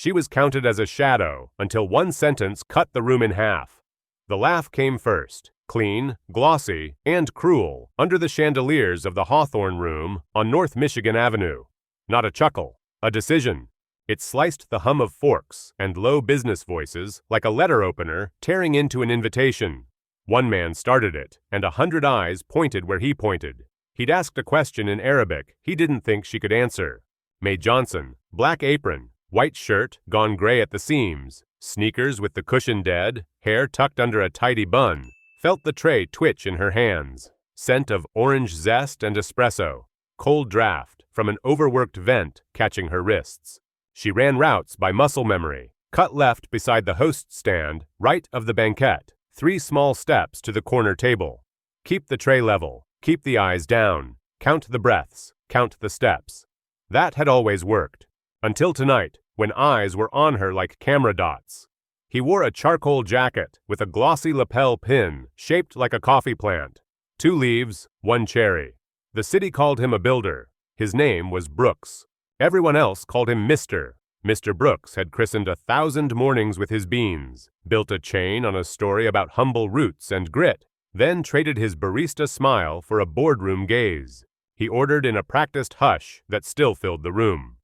She was counted as a shadow until one sentence cut the room in half. The laugh came first, clean, glossy, and cruel, under the chandeliers of the Hawthorne Room on North Michigan Avenue. Not a chuckle, a decision. It sliced the hum of forks and low business voices like a letter opener tearing into an invitation. One man started it, and 100 eyes pointed where he pointed. He'd asked a question in Arabic he didn't think she could answer. Mae Johnson, black apron, white shirt gone gray at the seams, sneakers with the cushion dead, hair tucked under a tidy bun, felt the tray twitch in her hands. Scent of orange zest and espresso, cold draft from an overworked vent catching her wrists. She ran routes by muscle memory, cut left beside the host stand, right of the banquette, 3 small steps to the corner table. Keep the tray level, keep the eyes down, count the breaths, count the steps. That had always worked. Until tonight, when eyes were on her like camera dots. He wore a charcoal jacket with a glossy lapel pin shaped like a coffee plant. 2 leaves, 1 cherry. The city called him a builder. His name was Brooks. Everyone else called him Mr. Mr. Brooks had christened 1,000 mornings with his beans, built a chain on a story about humble roots and grit, then traded his barista smile for a boardroom gaze. He ordered in a practiced hush that still filled the room.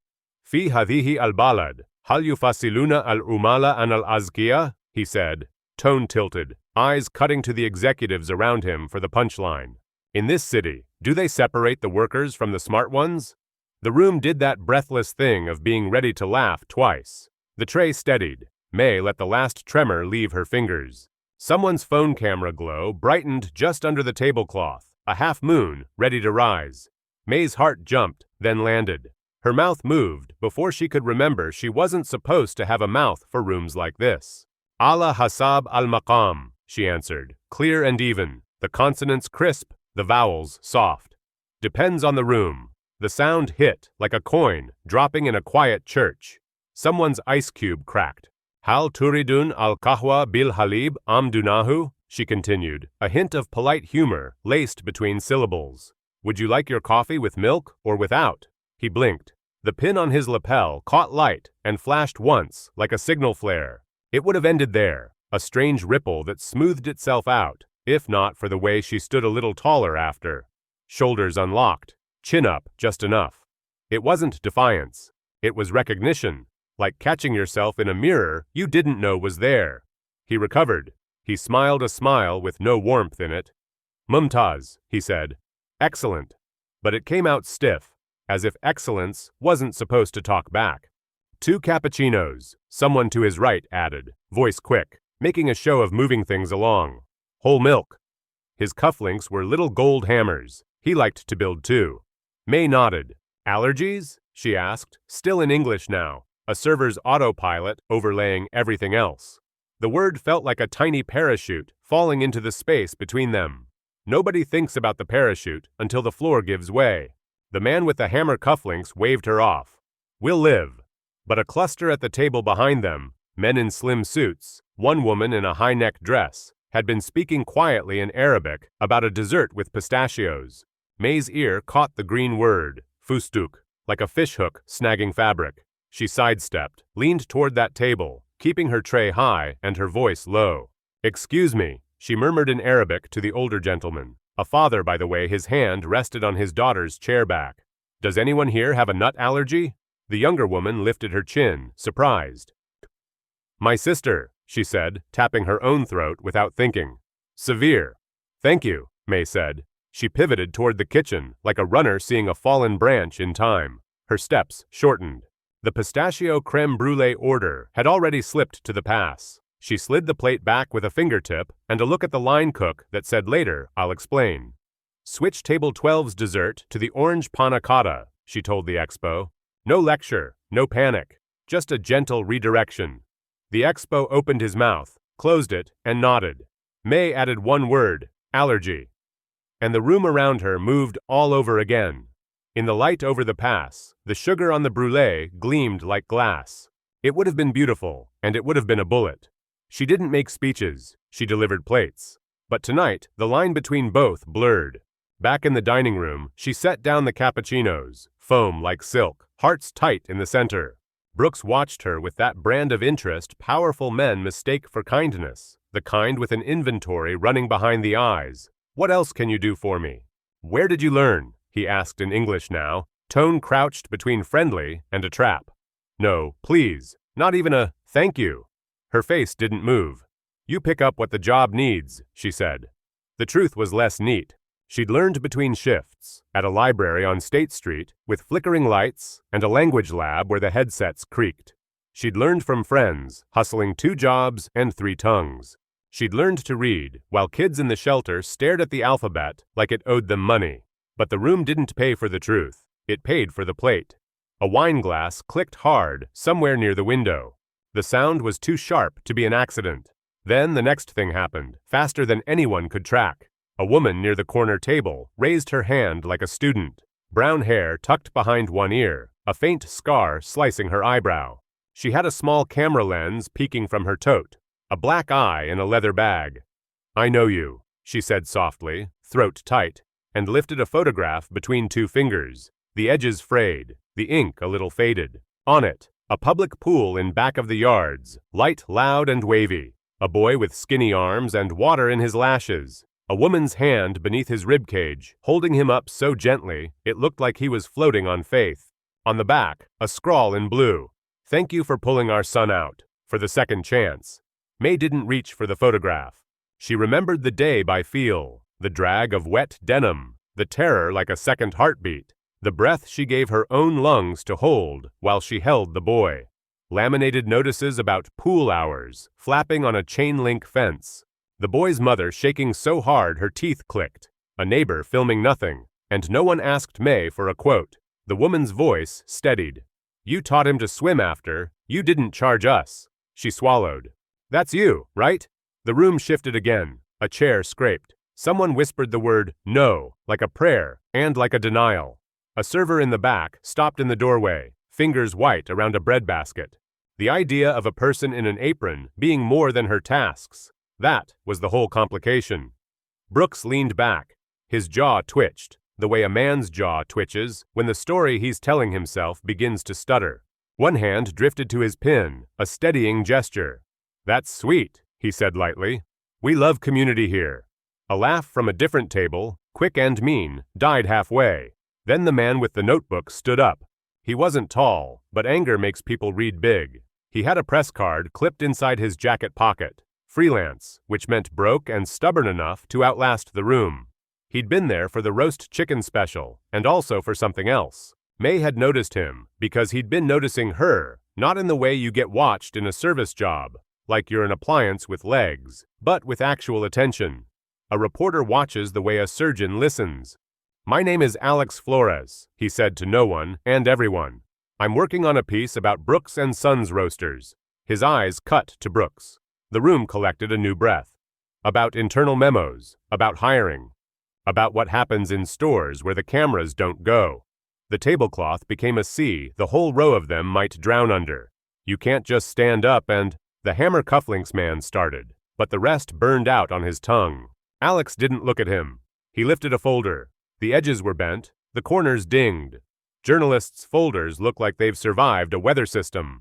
Fi hadihi al-balad, hal yufasiluna al-umala an al-azkiya, he said, tone tilted, eyes cutting to the executives around him for the punchline. In this city, do they separate the workers from the smart ones? The room did that breathless thing of being ready to laugh twice. The tray steadied. Mae let the last tremor leave her fingers. Someone's phone camera glow brightened just under the tablecloth, a half moon ready to rise. Mae's heart jumped, then landed. Her mouth moved before she could remember she wasn't supposed to have a mouth for rooms like this. Ala hasab al-maqam, she answered, clear and even, the consonants crisp, the vowels soft. Depends on the room. The sound hit like a coin dropping in a quiet church. Someone's ice cube cracked. Hal turidun al-kahwa bil halib am dunahu, she continued, a hint of polite humor laced between syllables. Would you like your coffee with milk or without? He blinked. The pin on his lapel caught light and flashed once like a signal flare. It would have ended there, a strange ripple that smoothed itself out, if not for the way she stood a little taller after. Shoulders unlocked. Chin up just enough. It wasn't defiance. It was recognition, like catching yourself in a mirror you didn't know was there. He recovered. He smiled a smile with no warmth in it. Mumtaz, he said. Excellent. But it came out stiff, as if excellence wasn't supposed to talk back. 2 cappuccinos, someone to his right added, voice quick, making a show of moving things along. Whole milk. His cufflinks were little gold hammers. He liked to build too. Mae nodded. Allergies? She asked, still in English now, a server's autopilot overlaying everything else. The word felt like a tiny parachute falling into the space between them. Nobody thinks about the parachute until the floor gives way. The man with the hammer cufflinks waved her off. We'll live. But a cluster at the table behind them, men in slim suits, one woman in a high-neck dress, had been speaking quietly in Arabic about a dessert with pistachios. Mae's ear caught the green word, fustuk, like a fishhook snagging fabric. She sidestepped, leaned toward that table, keeping her tray high and her voice low. Excuse me, she murmured in Arabic to the older gentleman. A father, by the way, his hand rested on his daughter's chair back. Does anyone here have a nut allergy? The younger woman lifted her chin, surprised. My sister, she said, tapping her own throat without thinking. Severe. Thank you, Mae said. She pivoted toward the kitchen, like a runner seeing a fallen branch in time. Her steps shortened. The pistachio creme brulee order had already slipped to the pass. She slid the plate back with a fingertip and a look at the line cook that said later, I'll explain. Switch table 12's dessert to the orange panna cotta, she told the expo. No lecture, no panic, just a gentle redirection. The expo opened his mouth, closed it, and nodded. Mae added one word, allergy. And the room around her moved all over again. In the light over the pass, the sugar on the brulee gleamed like glass. It would have been beautiful, and it would have been a bullet. She didn't make speeches, she delivered plates. But tonight, the line between both blurred. Back in the dining room, she set down the cappuccinos, foam like silk, hearts tight in the center. Brooks watched her with that brand of interest powerful men mistake for kindness, the kind with an inventory running behind the eyes. "What else can you do for me?" "Where did you learn?" he asked in English now, tone crouched between friendly and a trap. "No, please, not even a thank you." Her face didn't move. "You pick up what the job needs," she said. The truth was less neat. She'd learned between shifts, at a library on State Street, with flickering lights, and a language lab where the headsets creaked. She'd learned from friends, hustling 2 jobs and 3 tongues. She'd learned to read, while kids in the shelter stared at the alphabet like it owed them money. But the room didn't pay for the truth. It paid for the plate. A wine glass clicked hard somewhere near the window. The sound was too sharp to be an accident. Then the next thing happened, faster than anyone could track. A woman near the corner table raised her hand like a student. Brown hair tucked behind one ear, a faint scar slicing her eyebrow. She had a small camera lens peeking from her tote, a black eye in a leather bag. "I know you," she said softly, throat tight, and lifted a photograph between 2 fingers, the edges frayed, the ink a little faded. On it, a public pool in back of the yards, light loud and wavy, a boy with skinny arms and water in his lashes, a woman's hand beneath his ribcage, holding him up so gently it looked like he was floating on faith. On the back, a scrawl in blue. "Thank you for pulling our son out, for the second chance." May didn't reach for the photograph. She remembered the day by feel, the drag of wet denim, the terror like a second heartbeat, the breath she gave her own lungs to hold while she held the boy. Laminated notices about pool hours, flapping on a chain-link fence. The boy's mother shaking so hard her teeth clicked. A neighbor filming nothing, and no one asked May for a quote. The woman's voice steadied. "You taught him to swim after, you didn't charge us." She swallowed. "That's you, right?" The room shifted again. A chair scraped. Someone whispered the word no, like a prayer and like a denial. A server in the back stopped in the doorway, fingers white around a breadbasket. The idea of a person in an apron being more than her tasks. That was the whole complication. Brooks leaned back. His jaw twitched, the way a man's jaw twitches when the story he's telling himself begins to stutter. One hand drifted to his pin, a steadying gesture. "That's sweet," he said lightly. "We love community here." A laugh from a different table, quick and mean, died halfway. Then the man with the notebook stood up. He wasn't tall, but anger makes people read big. He had a press card clipped inside his jacket pocket. Freelance, which meant broke and stubborn enough to outlast the room. He'd been there for the roast chicken special, and also for something else. May had noticed him, because he'd been noticing her, not in the way you get watched in a service job, like you're an appliance with legs, but with actual attention. A reporter watches the way a surgeon listens. "My name is Alex Flores," he said to no one and everyone. "I'm working on a piece about Brooks and Sons roasters." His eyes cut to Brooks. The room collected a new breath. About internal memos, about hiring, about what happens in stores where the cameras don't go. The tablecloth became a sea the whole row of them might drown under. You can't just stand up and... The hammer cufflinks man started, but the rest burned out on his tongue. Alex didn't look at him. He lifted a folder. The edges were bent, the corners dinged. Journalists' folders look like they've survived a weather system.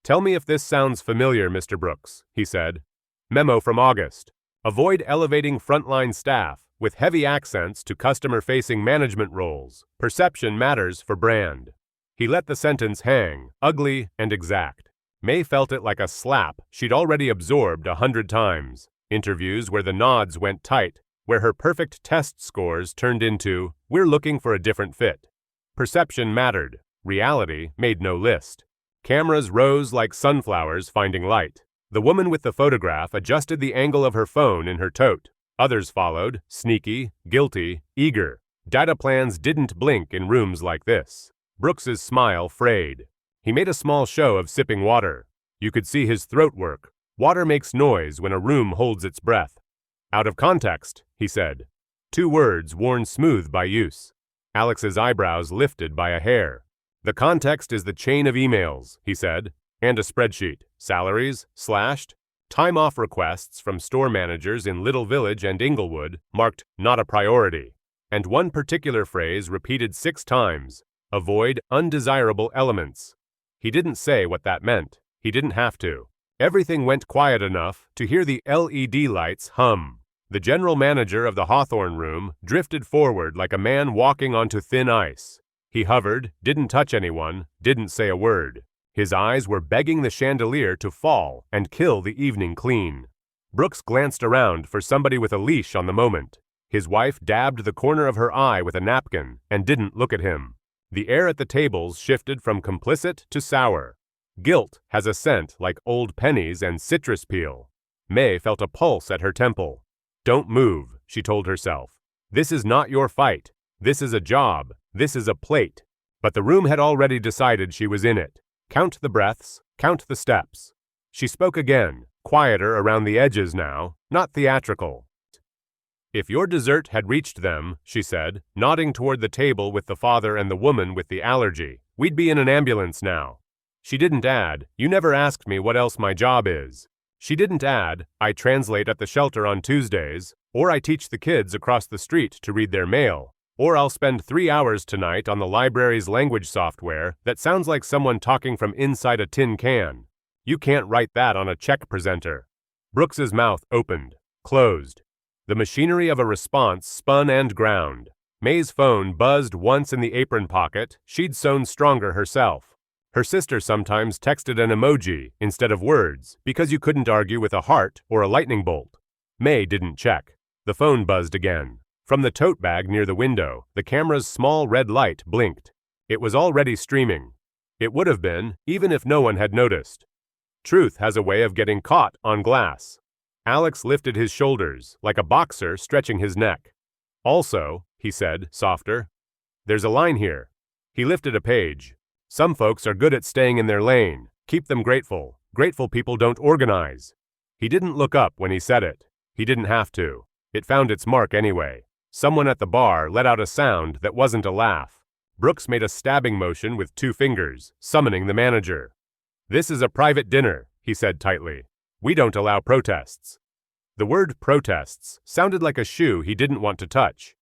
"Tell me if this sounds familiar, Mr. Brooks," he said. Memo from August. Avoid elevating frontline staff with heavy accents to customer-facing management roles. Perception matters for brand. He let the sentence hang, ugly and exact. May felt it like a slap she'd already absorbed 100 times. Interviews where the nods went tight, where her perfect test scores turned into, "We're looking for a different fit." Perception mattered. Reality made no list. Cameras rose like sunflowers finding light. The woman with the photograph adjusted the angle of her phone in her tote. Others followed, sneaky, guilty, eager. Data plans didn't blink in rooms like this. Brooks's smile frayed. He made a small show of sipping water. You could see his throat work. Water makes noise when a room holds its breath. "Out of context," he said. 2 words worn smooth by use. Alex's eyebrows lifted by a hair. "The context is the chain of emails," he said, "and a spreadsheet. Salaries, slashed, time-off requests from store managers in Little Village and Inglewood, marked not a priority. And one particular phrase repeated 6 times, avoid undesirable elements." He didn't say what that meant. He didn't have to. Everything went quiet enough to hear the LED lights hum. The general manager of the Hawthorne room drifted forward like a man walking onto thin ice. He hovered, didn't touch anyone, didn't say a word. His eyes were begging the chandelier to fall and kill the evening clean. Brooks glanced around for somebody with a leash on the moment. His wife dabbed the corner of her eye with a napkin and didn't look at him. The air at the tables shifted from complicit to sour. Guilt has a scent like old pennies and citrus peel. May felt a pulse at her temple. Don't move, she told herself. This is not your fight. This is a job. This is a plate. But the room had already decided she was in it. Count the breaths, count the steps. She spoke again, quieter around the edges now, not theatrical. If your dessert had reached them, she said, nodding toward the table with the father and the woman with the allergy, we'd be in an ambulance now. She didn't add, you never asked me what else my job is. She didn't add, I translate at the shelter on Tuesdays, or I teach the kids across the street to read their mail, or I'll spend 3 hours tonight on the library's language software that sounds like someone talking from inside a tin can. You can't write that on a check presenter. Brooks's mouth opened, closed. The machinery of a response spun and ground. May's phone buzzed once in the apron pocket she'd sewn stronger herself. Her sister sometimes texted an emoji instead of words because you couldn't argue with a heart or a lightning bolt. May didn't check. The phone buzzed again. From the tote bag near the window, the camera's small red light blinked. It was already streaming. It would have been, even if no one had noticed. Truth has a way of getting caught on glass. Alex lifted his shoulders, like a boxer stretching his neck. Also, he said, softer, there's a line here. He lifted a page. Some folks are good at staying in their lane. Keep them grateful. Grateful people don't organize. He didn't look up when he said it. He didn't have to. It found its mark anyway. Someone at the bar let out a sound that wasn't a laugh. Brooks made a stabbing motion with 2 fingers, summoning the manager. This is a private dinner, he said tightly. We don't allow protests. The word protests sounded like a shoe he didn't want to touch.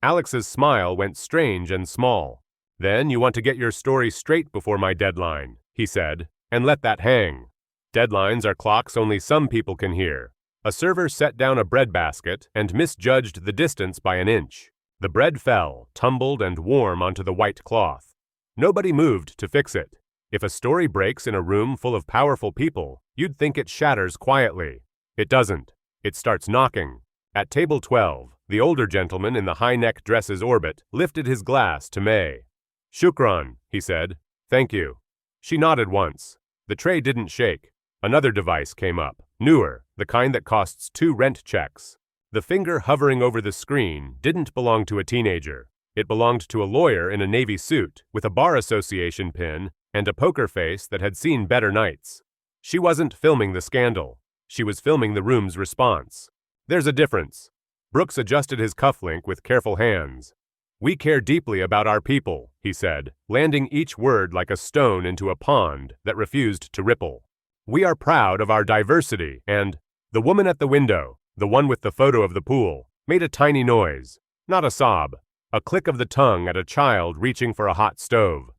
Alex's smile went strange and small. Then you want to get your story straight before my deadline, he said, and let that hang. Deadlines are clocks only some people can hear. A server set down a bread basket and misjudged the distance by an inch. The bread fell, tumbled and warm onto the white cloth. Nobody moved to fix it. If a story breaks in a room full of powerful people, you'd think it shatters quietly. It doesn't. It starts knocking. At table 12, the older gentleman in the high-neck dress's orbit lifted his glass to May. Shukran, he said. Thank you. She nodded once. The tray didn't shake. Another device came up, newer, the kind that costs 2 rent checks. The finger hovering over the screen didn't belong to a teenager. It belonged to a lawyer in a navy suit with a bar association pin and a poker face that had seen better nights. She wasn't filming the scandal. She was filming the room's response. There's a difference. Brooks adjusted his cufflink with careful hands. We care deeply about our people, he said, landing each word like a stone into a pond that refused to ripple. We are proud of our diversity and the woman at the window, the one with the photo of the pool, made a tiny noise, not a sob, a click of the tongue at a child reaching for a hot stove.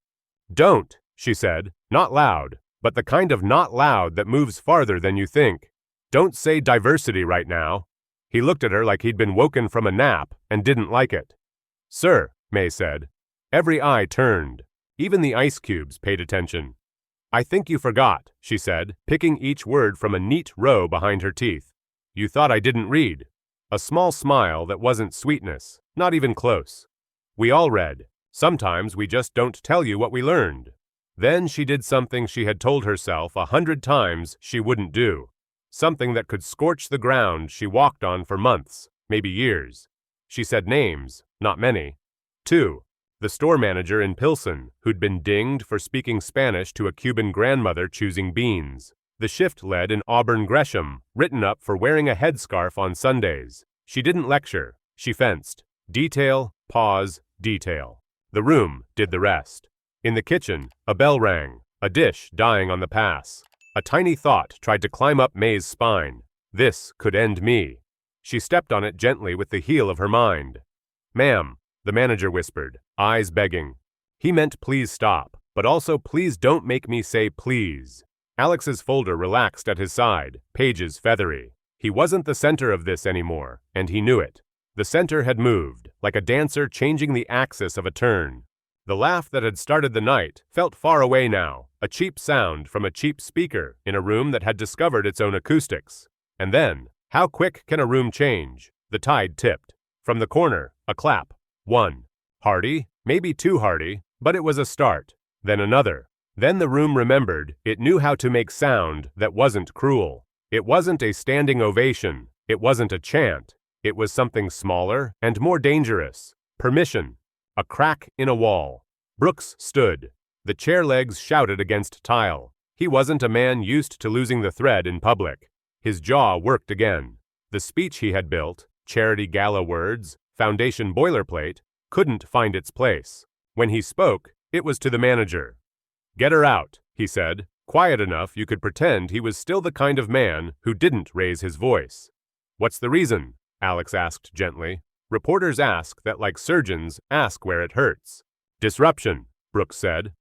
Don't, she said, not loud, but the kind of not loud that moves farther than you think. Don't say diversity right now. He looked at her like he'd been woken from a nap and didn't like it. Sir, May said. Every eye turned. Even the ice cubes paid attention. I think you forgot, she said, picking each word from a neat row behind her teeth. You thought I didn't read. A small smile that wasn't sweetness, not even close. We all read. Sometimes we just don't tell you what we learned. Then she did something she had told herself 100 times she wouldn't do. Something that could scorch the ground she walked on for months, maybe years. She said names, not many. 2. The store manager in Pilsen, who'd been dinged for speaking Spanish to a Cuban grandmother choosing beans. The shift led in Auburn Gresham, written up for wearing a headscarf on Sundays. She didn't lecture. She fenced. Detail, pause, detail. The room did the rest. In the kitchen, a bell rang, a dish dying on the pass. A tiny thought tried to climb up May's spine. This could end me. She stepped on it gently with the heel of her mind. Ma'am, the manager whispered, eyes begging. He meant please stop. but also please don't make me say please. Alex's folder relaxed at his side, pages feathery. He wasn't the center of this anymore, and he knew it. The center had moved, like a dancer changing the axis of a turn. The laugh that had started the night felt far away now, a cheap sound from a cheap speaker in a room that had discovered its own acoustics. And then, how quick can a room change? The tide tipped. From the corner, a clap. One. Hearty, maybe too hearty, but it was a start. Then another. Then the room remembered it knew how to make sound that wasn't cruel. It wasn't a standing ovation. It wasn't a chant. It was something smaller and more dangerous. Permission. A crack in a wall. Brooks stood. The chair legs shouted against tile. He wasn't a man used to losing the thread in public. His jaw worked again. The speech he had built, charity gala words, foundation boilerplate, couldn't find its place. When he spoke, it was to the manager. "Get her out," he said, quiet enough you could pretend he was still the kind of man who didn't raise his voice. "What's the reason?" Alex asked gently. Reporters ask that like surgeons ask where it hurts. "Disruption," Brooks said.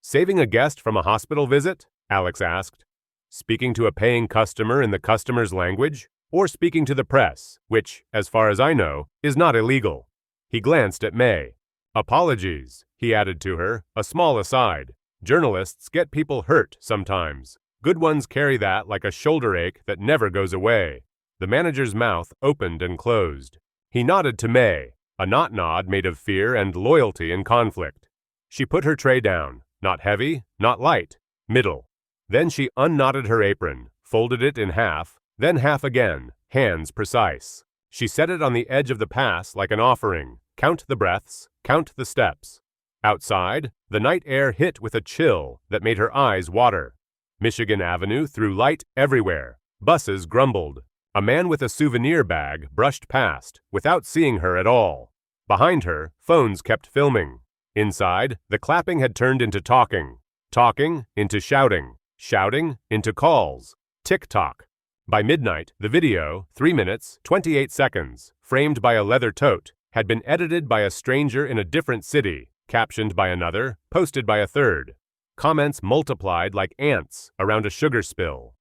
"Saving a guest from a hospital visit?" Alex asked. "Speaking to a paying customer in the customer's language? Or speaking to the press, which, as far as I know, is not illegal?" He glanced at May. "Apologies," he added to her, a small aside. "Journalists get people hurt sometimes. Good ones carry that like a shoulder ache that never goes away." The manager's mouth opened and closed. He nodded to May, a nod made of fear and loyalty in conflict. She put her tray down, not heavy, not light, middle. Then she unknotted her apron, folded it in half, then half again, hands precise. She set it on the edge of the pass like an offering. Count the breaths, count the steps. Outside, the night air hit with a chill that made her eyes water. Michigan Avenue threw light everywhere. Buses grumbled. A man with a souvenir bag brushed past, without seeing her at all. Behind her, phones kept filming. Inside, the clapping had turned into talking. Talking into shouting. Shouting into calls. Tick-tock. By midnight, the video, 3 minutes, 28 seconds, framed by a leather tote, had been edited by a stranger in a different city, captioned by another, posted by a third. Comments multiplied like ants around a sugar spill.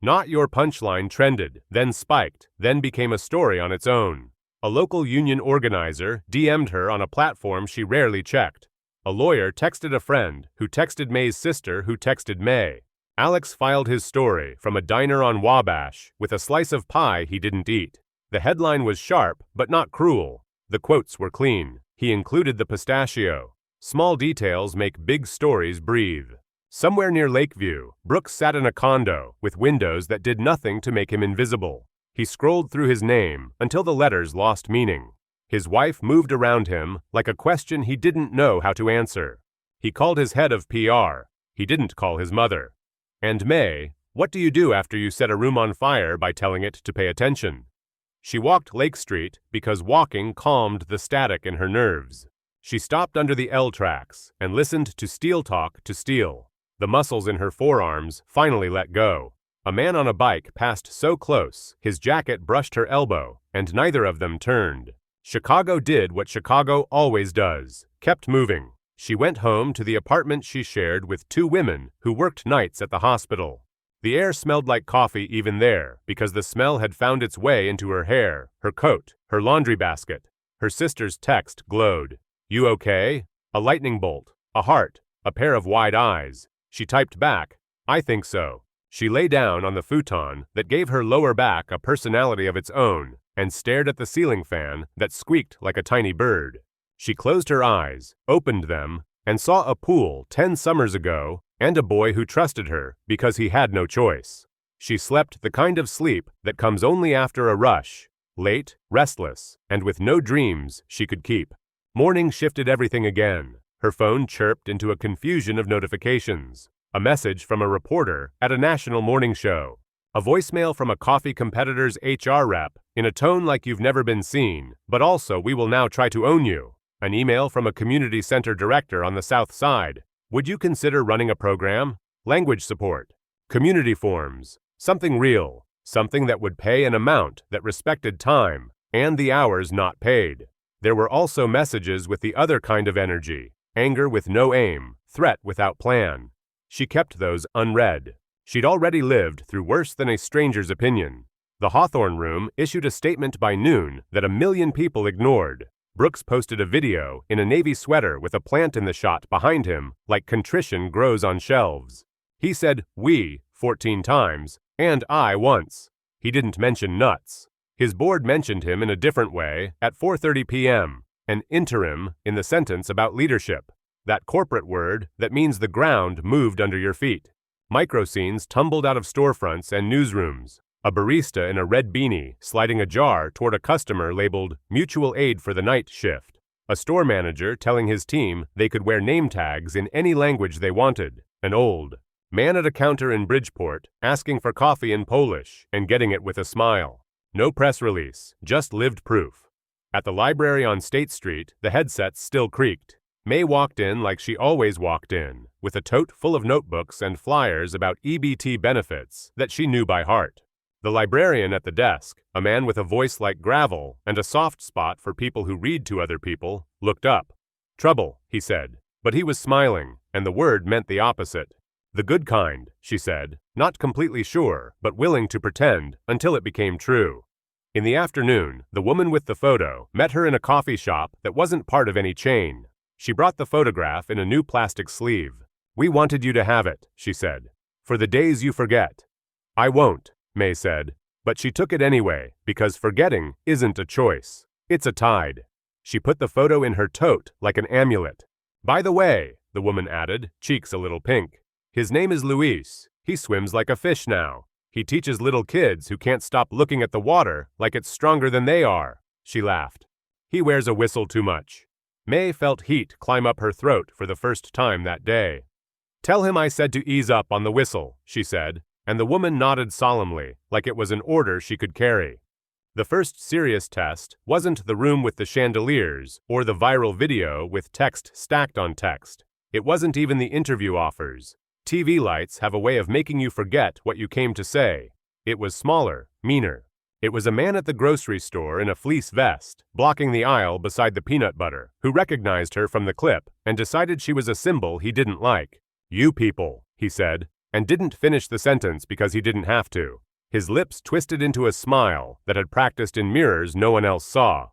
Not Your Punchline trended, then spiked, then became a story on its own. A local union organizer DM'd her on a platform she rarely checked. A lawyer texted a friend, who texted May's sister, who texted May. Alex filed his story from a diner on Wabash with a slice of pie he didn't eat. The headline was sharp, but not cruel. The quotes were clean. He included the pistachio. Small details make big stories breathe. Somewhere near Lakeview, Brooks sat in a condo with windows that did nothing to make him invisible. He scrolled through his name until the letters lost meaning. His wife moved around him like a question he didn't know how to answer. He called his head of PR. He didn't call his mother. And May, what do you do after you set a room on fire by telling it to pay attention? She walked Lake Street because walking calmed the static in her nerves. She stopped under the L tracks and listened to steel talk to steel. The muscles in her forearms finally let go. A man on a bike passed so close, his jacket brushed her elbow, and neither of them turned. Chicago did what Chicago always does, kept moving. She went home to the apartment she shared with 2 women who worked nights at the hospital. The air smelled like coffee even there, because the smell had found its way into her hair, her coat, her laundry basket. Her sister's text glowed. "You okay?" A lightning bolt, a heart, a pair of wide eyes. She typed back, "I think so." She lay down on the futon that gave her lower back a personality of its own and stared at the ceiling fan that squeaked like a tiny bird. She closed her eyes, opened them, and saw a pool 10 summers ago and a boy who trusted her because he had no choice. She slept the kind of sleep that comes only after a rush, late, restless, and with no dreams she could keep. Morning shifted everything again. Her phone chirped into a confusion of notifications. A message from a reporter at a national morning show. A voicemail from a coffee competitor's HR rep in a tone like you've never been seen, but also we will now try to own you. An email from a community center director on the South Side. Would you consider running a program? Language support. Community forums. Something real. Something that would pay an amount that respected time and the hours not paid. There were also messages with the other kind of energy. anger with no aim, threat without plan. She kept those unread. She'd already lived through worse than a stranger's opinion. The Hawthorne Room issued a statement by noon that 1 million people ignored. Brooks posted a video in a navy sweater with a plant in the shot behind him like contrition grows on shelves. He said "we" 14 times and "I" once. He didn't mention nuts. His board mentioned him in a different way at 4:30 p.m., an interim in the sentence about leadership, that corporate word that means the ground moved under your feet. Microscenes tumbled out of storefronts and newsrooms. A barista in a red beanie sliding a jar toward a customer labeled "Mutual Aid for the Night Shift." A store manager telling his team they could wear name tags in any language they wanted. An old man at a counter in Bridgeport asking for coffee in Polish and getting it with a smile. No press release, just lived proof. At the library on State Street, the headsets still creaked. May walked in like she always walked in, with a tote full of notebooks and flyers about EBT benefits that she knew by heart. The librarian at the desk, a man with a voice like gravel and a soft spot for people who read to other people, looked up. "Trouble," he said, but he was smiling, and the word meant the opposite. "The good kind," she said, not completely sure, but willing to pretend until it became true. In the afternoon, the woman with the photo met her in a coffee shop that wasn't part of any chain. She brought the photograph in a new plastic sleeve. "We wanted you to have it," she said, "for the days you forget." "I won't," May said, but she took it anyway because forgetting isn't a choice. It's a tide. She put the photo in her tote like an amulet. "By the way," the woman added, cheeks a little pink, "his name is Luis. He swims like a fish now. He teaches little kids who can't stop looking at the water like it's stronger than they are." She laughed. "He wears a whistle too much." May felt heat climb up her throat for the first time that day. "Tell him I said to ease up on the whistle," she said, and the woman nodded solemnly, like it was an order she could carry. The first serious test wasn't the room with the chandeliers or the viral video with text stacked on text. It wasn't even the interview offers. TV lights have a way of making you forget what you came to say. It was smaller, meaner. It was a man at the grocery store in a fleece vest, blocking the aisle beside the peanut butter, who recognized her from the clip and decided she was a symbol he didn't like. "You people," he said, and didn't finish the sentence because he didn't have to. His lips twisted into a smile that had practiced in mirrors no one else saw.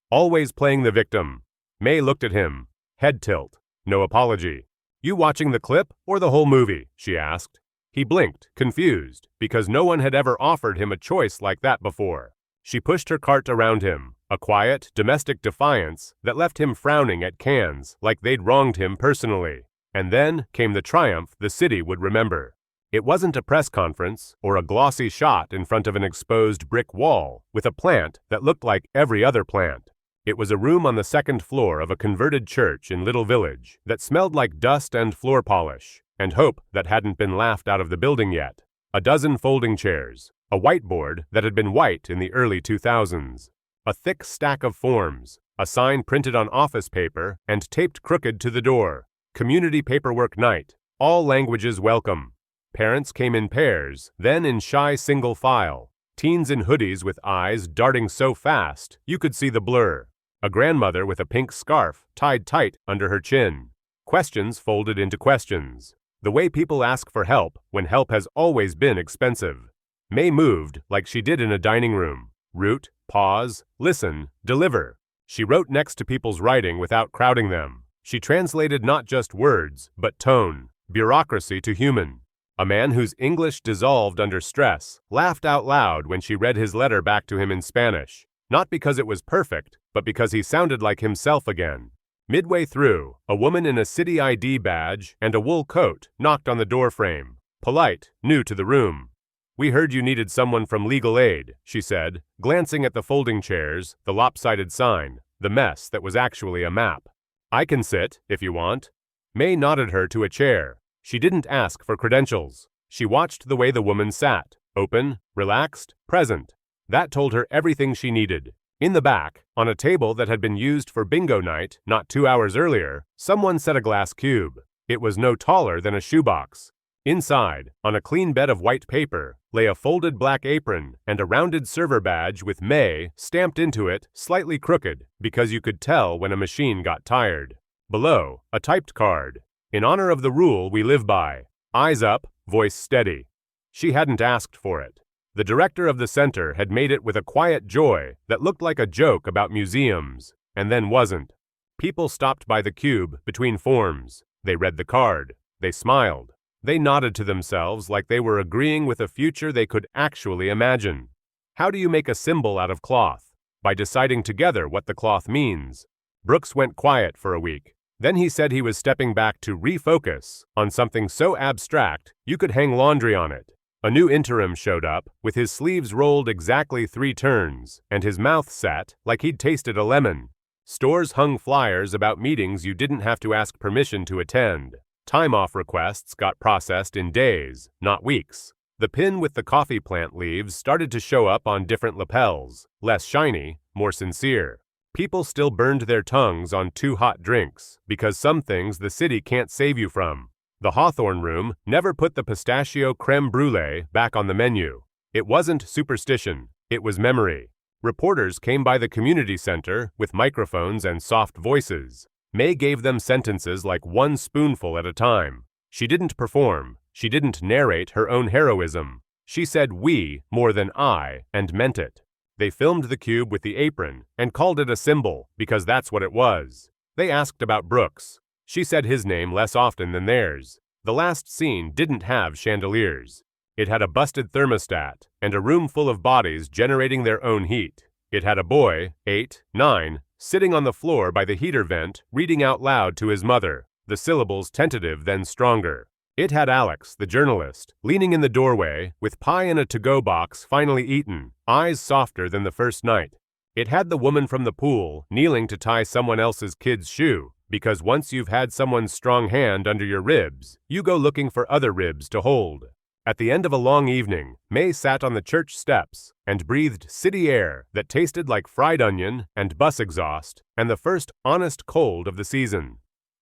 "Always playing the victim." May looked at him. Head tilt. No apology. "You watching the clip or the whole movie?" she asked. He blinked, confused, because no one had ever offered him a choice like that before. She pushed her cart around him, a quiet, domestic defiance that left him frowning at cans like they'd wronged him personally. And then came the triumph the city would remember. It wasn't a press conference or a glossy shot in front of an exposed brick wall with a plant that looked like every other plant. It was a room on the second floor of a converted church in Little Village that smelled like dust and floor polish, and hope that hadn't been laughed out of the building yet. A dozen folding chairs, a whiteboard that had been white in the early 2000s, a thick stack of forms, a sign printed on office paper and taped crooked to the door. Community paperwork night, all languages welcome. Parents came in pairs, then in shy single file. Teens in hoodies with eyes darting so fast you could see the blur. A grandmother with a pink scarf tied tight under her chin. Questions folded into questions. The way people ask for help when help has always been expensive. May moved like she did in a dining room. Root, pause, listen, deliver. She wrote next to people's writing without crowding them. She translated not just words, but tone, bureaucracy to human. A man whose English dissolved under stress laughed out loud when she read his letter back to him in Spanish, not because it was perfect, but because he sounded like himself again. Midway through, a woman in a city ID badge and a wool coat knocked on the doorframe, polite, new to the room. "We heard you needed someone from legal aid," she said, glancing at the folding chairs, the lopsided sign, the mess that was actually a map. "I can sit, if you want." May nodded her to a chair. She didn't ask for credentials. She watched the way the woman sat, open, relaxed, present. That told her everything she needed. In the back, on a table that had been used for bingo night not 2 hours earlier, someone set a glass cube. It was no taller than a shoebox. Inside, on a clean bed of white paper, lay a folded black apron and a rounded server badge with May stamped into it, slightly crooked, because you could tell when a machine got tired. Below, a typed card. In honor of the rule we live by. Eyes up, voice steady. She hadn't asked for it. The director of the center had made it with a quiet joy that looked like a joke about museums, and then wasn't. People stopped by the cube between forms. They read the card. They smiled. They nodded to themselves like they were agreeing with a future they could actually imagine. How do you make a symbol out of cloth? By deciding together what the cloth means. Brooks went quiet for a week. Then he said he was stepping back to refocus on something so abstract you could hang laundry on it. A new interim showed up, with his sleeves rolled exactly 3 turns, and his mouth set like he'd tasted a lemon. Stores hung flyers about meetings you didn't have to ask permission to attend. Time-off requests got processed in days, not weeks. The pin with the coffee plant leaves started to show up on different lapels, less shiny, more sincere. People still burned their tongues on too hot drinks, because some things the city can't save you from. The Hawthorne Room never put the pistachio creme brulee back on the menu. It wasn't superstition, it was memory. Reporters came by the community center with microphones and soft voices. May gave them sentences like 1 spoonful at a time. She didn't perform. She didn't narrate her own heroism. She said we more than I and meant it. They filmed the cube with the apron and called it a symbol because that's what it was. They asked about Brooks. She said his name less often than theirs. The last scene didn't have chandeliers. It had a busted thermostat and a room full of bodies generating their own heat. It had a boy, 8, 9, sitting on the floor by the heater vent, reading out loud to his mother, the syllables tentative then stronger. It had Alex, the journalist, leaning in the doorway, with pie in a to-go box finally eaten, eyes softer than the first night. It had the woman from the pool kneeling to tie someone else's kid's shoe, because once you've had someone's strong hand under your ribs, you go looking for other ribs to hold. At the end of a long evening, May sat on the church steps and breathed city air that tasted like fried onion and bus exhaust and the first honest cold of the season.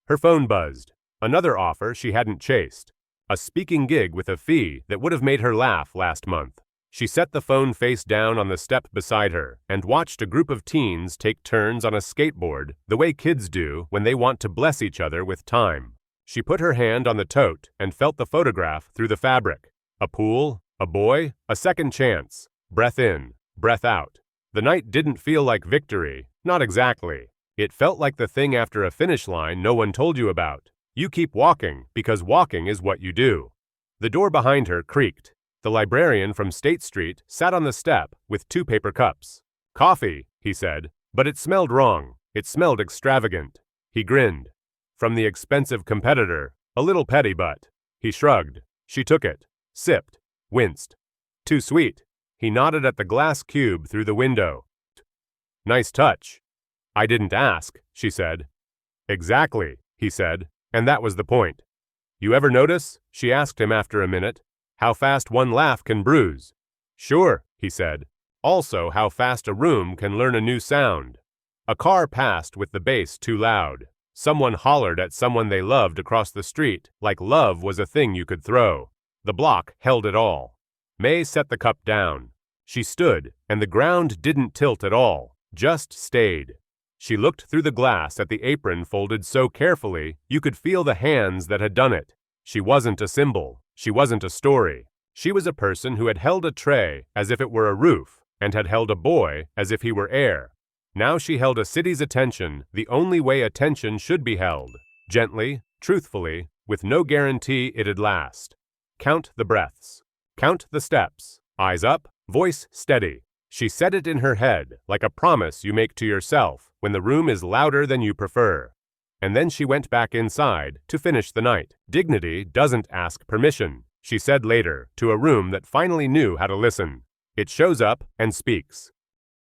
Her phone buzzed. Another offer she hadn't chased. A speaking gig with a fee that would have made her laugh last month. She set the phone face down on the step beside her and watched a group of teens take turns on a skateboard the way kids do when they want to bless each other with time. She put her hand on the tote and felt the photograph through the fabric. A pool, a boy, a second chance. Breath in, breath out. The night didn't feel like victory, not exactly. It felt like the thing after a finish line no one told you about. You keep walking because walking is what you do. The door behind her creaked. The librarian from State Street sat on the step with 2 paper cups. Coffee, he said, but it smelled wrong. It smelled extravagant. He grinned. From the expensive competitor, a little petty but. He shrugged. She took it. Sipped, winced. Too sweet. He nodded at the glass cube through the window. Nice touch. I didn't ask, she said. Exactly, he said, and that was the point. You ever notice, she asked him after a minute, how fast one laugh can bruise? Sure, he said. Also how fast a room can learn a new sound. A car passed with the bass too loud. Someone hollered at someone they loved across the street, like love was a thing you could throw. The block held it all. May set the cup down. She stood, and the ground didn't tilt at all, just stayed. She looked through the glass at the apron folded so carefully you could feel the hands that had done it. She wasn't a symbol. She wasn't a story. She was a person who had held a tray as if it were a roof, and had held a boy as if he were air. Now she held a city's attention the only way attention should be held, gently, truthfully, with no guarantee it'd last. Count the breaths. Count the steps. Eyes up, voice steady. She said it in her head, like a promise you make to yourself when the room is louder than you prefer. And then she went back inside to finish the night. Dignity doesn't ask permission, she said later, to a room that finally knew how to listen. It shows up and speaks.